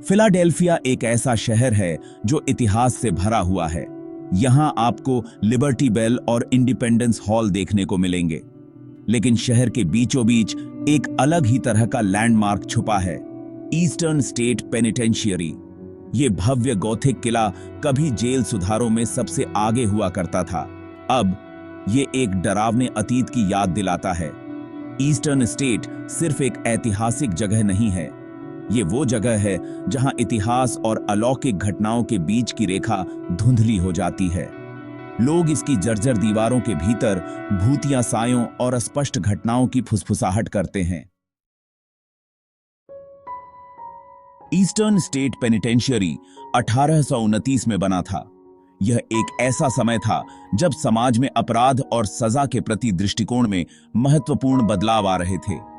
Philadelphia एक ऐसा शहर है जो इतिहास से भरा हुआ है। यहां आपको लिबर्टी बेल और इंडिपेंडेंस हॉल देखने को मिलेंगे, लेकिन शहर के बीचों बीच एक अलग ही तरह का लैंडमार्क छुपा है, ईस्टर्न स्टेट पेनिटेंशियरी। ये भव्य गौथिक किला कभी जेल सुधारों में सबसे आगे हुआ करता था। अब ये एक डरावने अतीत की याद दिलाता है। ईस्टर्न स्टेट सिर्फ एक ऐतिहासिक जगह नहीं है, ये वो जगह है जहां इतिहास और अलौकिक घटनाओं के बीच की रेखा धुंधली हो जाती है। लोग इसकी जर्जर दीवारों के भीतर भूतिया सायों और अस्पष्ट घटनाओं की फुसफुसाहट करते हैं। ईस्टर्न स्टेट पेनिटेंशियरी 1829 में बना था। यह एक ऐसा समय था जब समाज में अपराध और सजा के प्रति दृष्टिकोण में महत्वपूर्ण बदलाव आ रहे थे।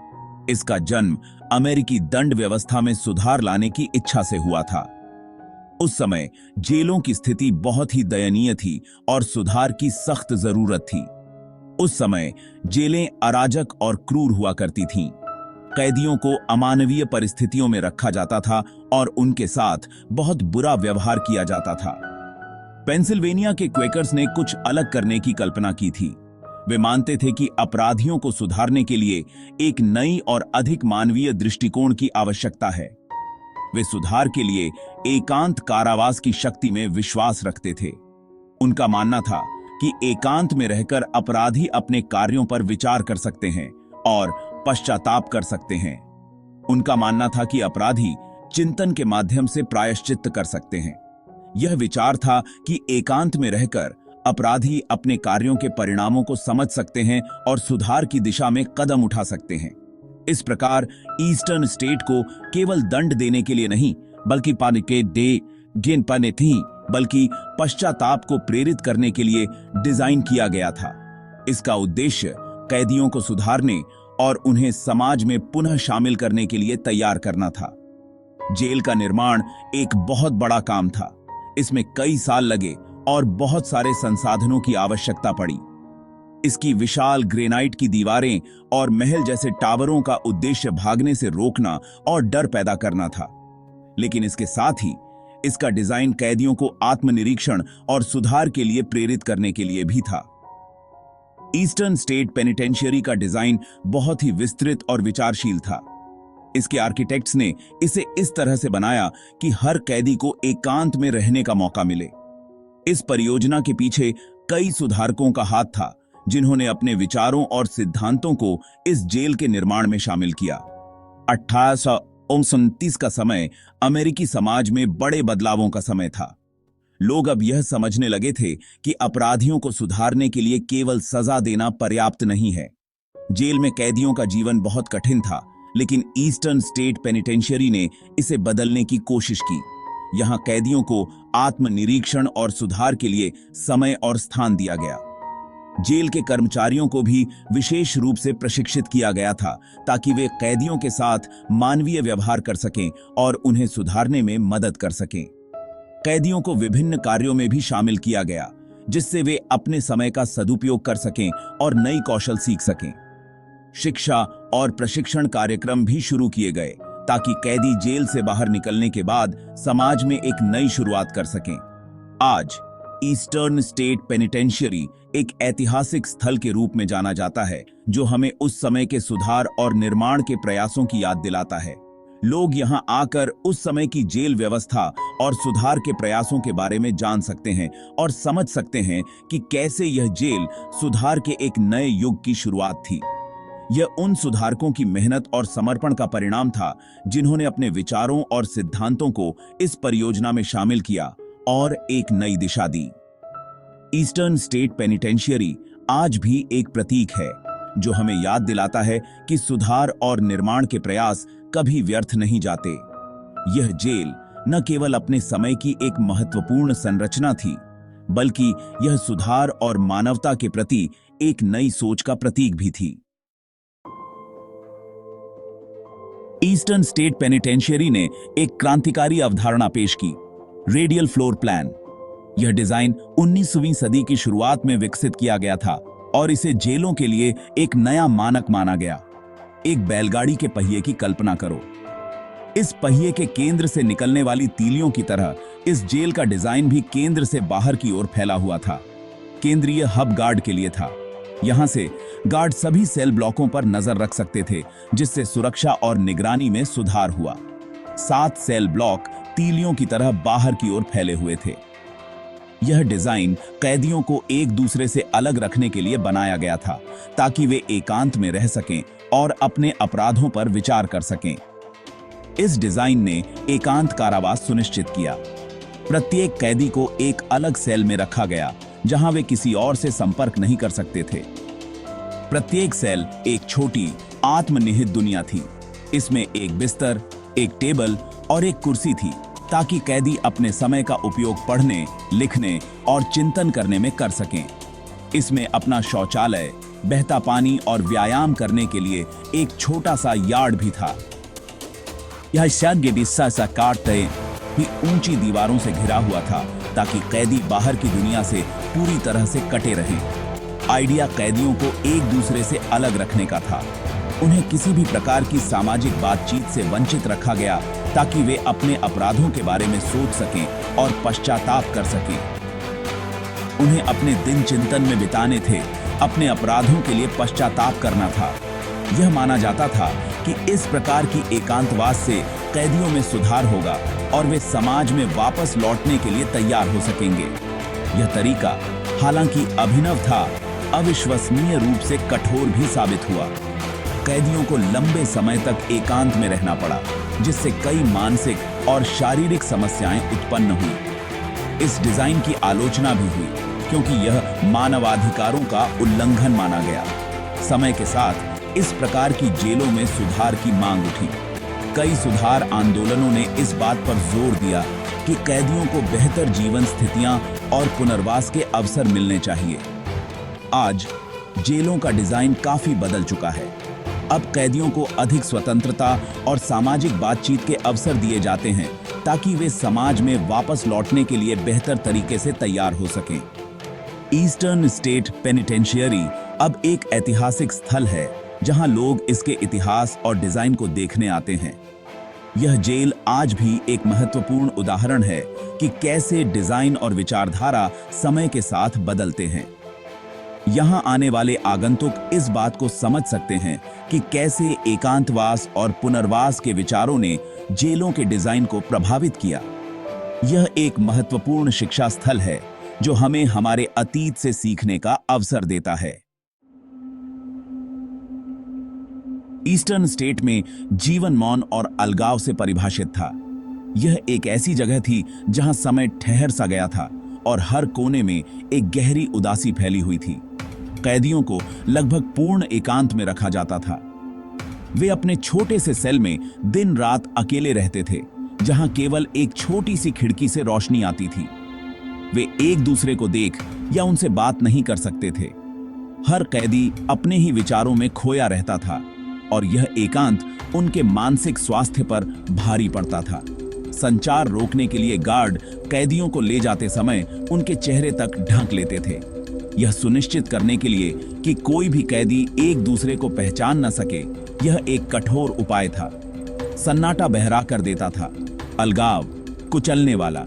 इसका जन्म अमेरिकी दंड व्यवस्था में सुधार लाने की इच्छा से हुआ था। उस समय जेलों की स्थिति बहुत ही दयनीय थी और सुधार की सख्त जरूरत थी। उस समय जेलें अराजक और क्रूर हुआ करती थीं। कैदियों को अमानवीय परिस्थितियों में रखा जाता था और उनके साथ बहुत बुरा व्यवहार किया जाता था। पेंसिल्वेनिया के क्वेकर्स ने कुछ अलग करने की कल्पना की थी। वे मानते थे कि अपराधियों को सुधारने के लिए एक नई और अधिक मानवीय दृष्टिकोण की आवश्यकता है। वे सुधार के लिए एकांत कारावास की शक्ति में विश्वास रखते थे। उनका मानना था कि एकांत में रहकर अपराधी अपने कार्यों पर विचार कर सकते हैं और पश्चाताप कर सकते हैं। उनका मानना था कि अपराधी चिंतन के माध्यम से प्रायश्चित्त कर सकते हैं। यह विचार था कि एकांत में रहकर अपराधी अपने कार्यों के परिणामों को समझ सकते हैं और सुधार की दिशा में कदम उठा सकते हैं। इस प्रकार ईस्टर्न स्टेट को केवल दंड देने के लिए नहीं, बल्कि बल्कि पश्चाताप को प्रेरित करने के लिए डिजाइन किया गया था। इसका उद्देश्य कैदियों को सुधारने और उन्हें समाज में पुनः शामिल करने के लिए तैयार करना था। जेल का निर्माण एक बहुत बड़ा काम था। इसमें कई साल लगे और बहुत सारे संसाधनों की आवश्यकता पड़ी। इसकी विशाल ग्रेनाइट की दीवारें और महल जैसे टावरों का उद्देश्य भागने से रोकना और डर पैदा करना था। लेकिन इसके साथ ही इसका डिजाइन कैदियों को आत्मनिरीक्षण और सुधार के लिए प्रेरित करने के लिए भी था। ईस्टर्न स्टेट पेनिटेंशियरी का डिजाइन बहुत ही विस्तृत और विचारशील था। इसके आर्किटेक्ट्स ने इसे इस तरह से बनाया कि हर कैदी को एकांत में रहने का मौका मिले। इस परियोजना के पीछे कई सुधारकों का हाथ था, जिन्होंने अपने विचारों और सिद्धांतों को इस जेल के निर्माण में शामिल किया। 1829 का समय अमेरिकी समाज में बड़े बदलावों का समय था। लोग अब यह समझने लगे थे कि अपराधियों को सुधारने के लिए केवल सजा देना पर्याप्त नहीं है। जेल में कैदियों का जीवन बहुत कठिन था, लेकिन ईस्टर्न स्टेट पेनिटेंशियरी ने इसे बदलने की कोशिश की। यहां कैदियों को आत्मनिरीक्षण और सुधार के लिए समय और स्थान दिया गया। जेल के कर्मचारियों को भी विशेष रूप से प्रशिक्षित किया गया था, ताकि वे कैदियों के साथ मानवीय व्यवहार कर सकें और उन्हें सुधारने में मदद कर सकें। कैदियों को विभिन्न कार्यों में भी शामिल किया गया, जिससे वे अपने समय का सदुपयोग कर सकें और नई कौशल सीख सकें। शिक्षा और प्रशिक्षण कार्यक्रम भी शुरू किए गए, ताकि कैदी जेल से बाहर निकलने के बाद समाज में एक नई शुरुआत कर सकें। आज ईस्टर्न स्टेट पेनिटेंशियरी एक ऐतिहासिक स्थल के रूप में जाना जाता है, जो हमें उस समय के सुधार और निर्माण के प्रयासों की याद दिलाता है। लोग यहां आकर उस समय की जेल व्यवस्था और सुधार के प्रयासों के बारे में जान सकते हैं और समझ सकते हैं कि कैसे यह जेल सुधार के एक नए युग की शुरुआत थी। यह उन सुधारकों की मेहनत और समर्पण का परिणाम था, जिन्होंने अपने विचारों और सिद्धांतों को इस परियोजना में शामिल किया और एक नई दिशा दी। ईस्टर्न स्टेट पेनिटेंशियरी आज भी एक प्रतीक है, जो हमें याद दिलाता है कि सुधार और निर्माण के प्रयास कभी व्यर्थ नहीं जाते। यह जेल न केवल अपने समय की एक महत्वपूर्ण संरचना थी, बल्कि यह सुधार और मानवता के प्रति एक नई सोच का प्रतीक भी थी। ईस्टर्न स्टेट पेनिटेंशियरी ने एक क्रांतिकारी अवधारणा पेश की, रेडियल फ्लोर प्लान। यह डिजाइन 19वीं सदी की शुरुआत में विकसित किया गया था और इसे जेलों के लिए एक नया मानक माना गया। एक बैलगाड़ी के पहिए की कल्पना करो। इस पहिए के केंद्र से निकलने वाली तीलियों की तरह इस जेल का डिजाइन भी केंद्र से बाहर की ओर फैला हुआ था। केंद्रीय हब गार्ड के लिए था। यहां से गार्ड सभी सेल ब्लॉकों पर नजर रख सकते थे, जिससे सुरक्षा और निगरानी में सुधार हुआ। 7 सेल ब्लॉक तीलियों की तरह बाहर की ओर फैले हुए थे। यह डिजाइन कैदियों को एक दूसरे से अलग रखने के लिए बनाया गया था, ताकि वे एकांत में रह सकें और अपने अपराधों पर विचार कर सकें। इस डिजाइन ने एकांत कारावास सुनिश्चित किया। प्रत्येक कैदी को एक अलग सेल में रखा गया, जहां वे किसी और से संपर्क नहीं कर सकते थे। प्रत्येक सेल एक छोटी आत्मनिहित दुनिया थी। इसमें एक बिस्तर, एक टेबल और एक कुर्सी थी, ताकि कैदी अपने समय का उपयोग पढ़ने, लिखने और चिंतन करने में कर सकें। इसमें अपना शौचालय, बहता पानी और व्यायाम करने के लिए एक छोटा सा यार्ड भी था। यह शायद विस्सा काटते ही ऊंची दीवारों से घिरा हुआ था, ताकि कैदी बाहर की दुनिया से पूरी तरह से कटे रहें। आइडिया कैदियों को एक दूसरे से अलग रखने का था। उन्हें किसी भी प्रकार की सामाजिक बातचीत से वंचित रखा गया, ताकि वे अपने अपराधों के बारे में सोच सकें और पश्चाताप कर सकें। उन्हें अपने दिन चिंतन में बिताने थे, अपने अपराधों के लिए पश्चाताप करना था। यह माना जाता था कि इस प्रकार की एकांतवास से कैदियों में सुधार होगा और वे समाज में वापस लौटने के लिए तैयार हो सकेंगे। यह तरीका हालांकि अभिनव था, अविश्वसनीय रूप से कठोर भी साबित हुआ। कैदियों को लंबे समय तक एकांत में रहना पड़ा, जिससे कई मानसिक और शारीरिक समस्याएं उत्पन्न हुई। इस डिजाइन की आलोचना भी हुई, क्योंकि यह मानवाधिकारों का उल्लंघन माना गया। समय के साथ इस प्रकार की जेलों में सुधार की मांग उठी। कई सुधार आंदोलनों ने इस बात पर जोर दिया कि कैदियों को बेहतर जीवन स्थितियां और पुनर्वास के अवसर मिलने चाहिए। आज जेलों का डिजाइन काफी बदल चुका है। अब कैदियों को अधिक स्वतंत्रता और सामाजिक बातचीत के अवसर दिए जाते हैं, ताकि वे समाज में वापस लौटने के लिए बेहतर तरीके से तैयार हो सकें। ईस्टर्न स्टेट पेनिटेंशियरी अब एक ऐतिहासिक स्थल है, जहां लोग इसके इतिहास और डिजाइन को देखने आते हैं। यह जेल आज भी एक महत्वपूर्ण उदाहरण है कि कैसे डिजाइन और विचारधारा समय के साथ बदलते हैं। यहां आने वाले आगंतुक इस बात को समझ सकते हैं कि कैसे एकांतवास और पुनर्वास के विचारों ने जेलों के डिजाइन को प्रभावित किया। यह एक महत्वपूर्ण शिक्षा स्थल है, जो हमें हमारे अतीत से सीखने का अवसर देता है। ईस्टर्न स्टेट में जीवन मौन और अलगाव से परिभाषित था। यह एक ऐसी जगह थी जहां समय ठहर सा गया था और हर कोने में एक गहरी उदासी फैली हुई थी। कैदियों को लगभग पूर्ण एकांत में रखा जाता था। वे अपने छोटे से सेल में दिन रात अकेले रहते थे, जहां केवल एक छोटी सी खिड़की से रोशनी आती थी। वे एक दूसरे को देख या उनसे बात नहीं कर सकते थे। हर कैदी अपने ही विचारों में खोया रहता था, और यह एकांत उनके मानसिक स्वास्थ्य पर भारी पड़ता था। संचार रोकने के लिए गार्ड कैदियों को ले जाते समय उनके चेहरे तक ढक लेते थे, यह सुनिश्चित करने के लिए कि कोई भी कैदी एक दूसरे को पहचान न सके। यह एक कठोर उपाय था। सन्नाटा बहरा कर देता था, अलगाव, कुचलने वाला।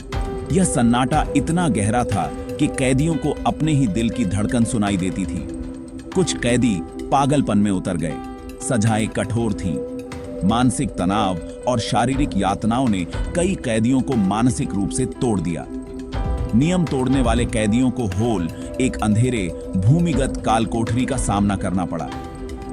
यह सन्नाटा इतना गहरा था कि कैदियों को अपने ही दिल की धड़कन सुनाई देती थी। कुछ कैदी पागलपन में उतर गए। सजाएं कठोर थीं। मानसिक तनाव और शारीरिक यातनाओं ने कई कैदियों को मानसिक रूप से तोड़ दिया। नियम तोड़ने वाले कैदियों को होल, एक अंधेरे भूमिगत काल कोठरी का सामना करना पड़ा।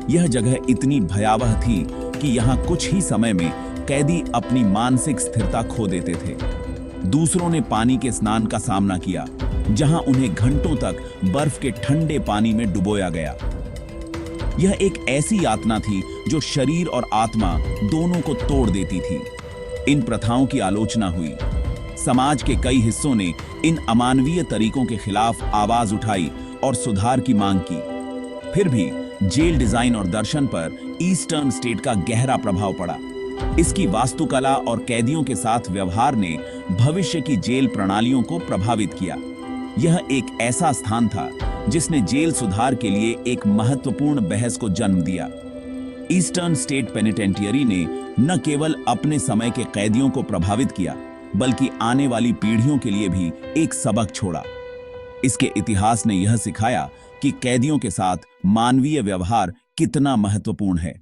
यह जगह इतनी भयावह थी कि यहाँ कुछ ही समय में कैदी अपनी मानसिक स्थिरता खो देते थे। दूसरों ने पानी के स्नान का सामना किया, जहां उन्हें घंटों तक बर्फ के ठंडे पानी में डुबोया गया। यह एक ऐसी यातना थी जो शरीर और आत्मा दोनों को तोड़ देती थी। इन प्रथाओं की आलोचना हुई। समाज के कई हिस्सों ने इन अमानवीय तरीकों के खिलाफ आवाज उठाई और सुधार की मांग की। फिर भी जेल डिजाइन और दर्शन पर ईस्टर्न स्टेट का गहरा प्रभाव पड़ा। इसकी वास्तुकला और कैदियों के साथ व्यवहार ने भविष्य की जेल प्रणालियों को प्रभावित किया। यह एक ऐसा स्थान था जिसने जेल सुधार के लिए एक महत्वपूर्ण बहस को जन्म दिया। ईस्टर्न स्टेट पेनिटेंटियरी ने न केवल अपने समय के कैदियों को प्रभावित किया, बल्कि आने वाली पीढ़ियों के लिए भी एक सबक छोड़ा। इसके इतिहास ने यह सिखाया कि कैदियों के साथ मानवीय व्यवहार कितना महत्वपूर्ण है।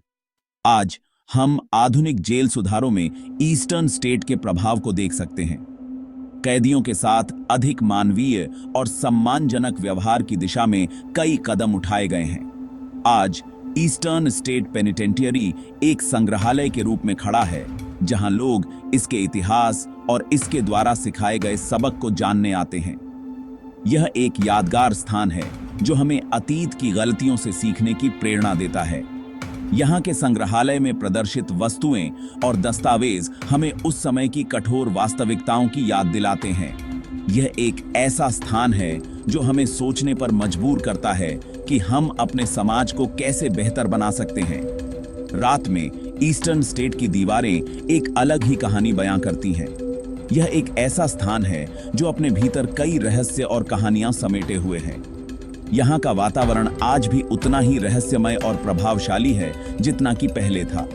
आज हम आधुनिक जेल सुधारों में ईस्टर्न स्टेट के प्रभाव को देख सकते हैं। कैदियों के साथ अधिक मानवीय और सम्मानजनक व्यवहार की दिशा में कई कदम उठाए गए हैं। आज ईस्टर्न स्टेट पेनिटेंटियरी एक संग्रहालय के रूप में खड़ा है, जहां लोग इसके इतिहास और इसके द्वारा सिखाए गए सबक को जानने आते हैं। यह एक यादगार स्थान है जो हमें अतीत की गलतियों से सीखने की प्रेरणा देता है। यहाँ के संग्रहालय में प्रदर्शित वस्तुएं और दस्तावेज हमें उस समय की कठोर वास्तविकताओं की याद दिलाते हैं। यह एक ऐसा स्थान है जो हमें सोचने पर मजबूर करता है कि हम अपने समाज को कैसे बेहतर बना सकते हैं। रात में ईस्टर्न स्टेट की दीवारें एक अलग ही कहानी बयां करती हैं। यह एक ऐसा स्थान है जो अपने भीतर कई रहस्य और कहानियां समेटे हुए है। यहाँ का वातावरण आज भी उतना ही रहस्यमय और प्रभावशाली है जितना कि पहले था।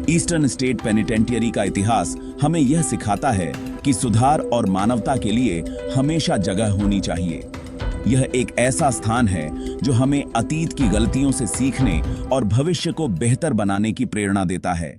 ईस्टर्न स्टेट पेनिटेंटियरी का इतिहास हमें यह सिखाता है कि सुधार और मानवता के लिए हमेशा जगह होनी चाहिए। यह एक ऐसा स्थान है जो हमें अतीत की गलतियों से सीखने और भविष्य को बेहतर बनाने की प्रेरणा देता है।